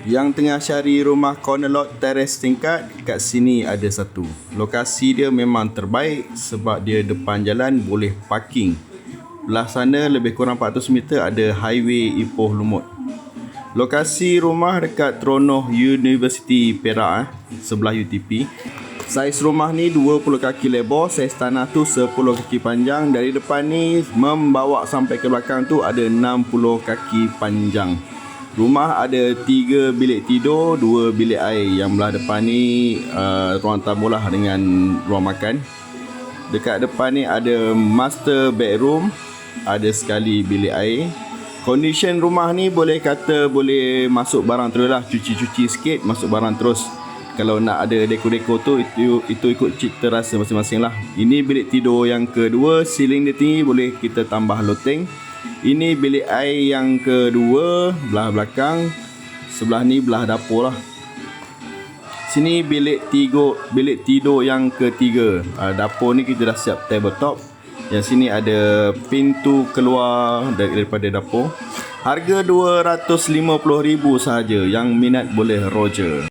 Yang tengah cari rumah corner lot teres tingkat, kat sini ada satu. Lokasi dia memang terbaik sebab dia depan jalan, boleh parking. Belah sana lebih kurang 400 meter ada highway Ipoh Lumut. Lokasi rumah dekat Tronoh University Perak, sebelah UTP. Saiz rumah ni 20 kaki lebar, saiz tanah tu 10 kaki panjang. Dari depan ni membawa sampai ke belakang tu ada 60 kaki panjang. Rumah ada 3 bilik tidur, 2 bilik air. Yang belah depan ni ruang tamu lah dengan ruang makan. Dekat depan ni ada master bedroom, ada sekali bilik air. Condition rumah ni boleh kata boleh masuk barang terus lah, cuci-cuci sikit, masuk barang terus. Kalau nak ada dekor-dekor tu, itu ikut cita rasa masing-masing lah. Ini bilik tidur yang kedua, ceiling dia tinggi, boleh kita tambah loteng. Ini bilik air yang kedua, belah belakang. Sebelah ni belah dapur lah. Sini bilik tidur yang ketiga. Dapur ni kita dah siap tabletop. Yang sini ada pintu keluar daripada dapur. Harga RM250,000 sahaja. Yang minat boleh Roger.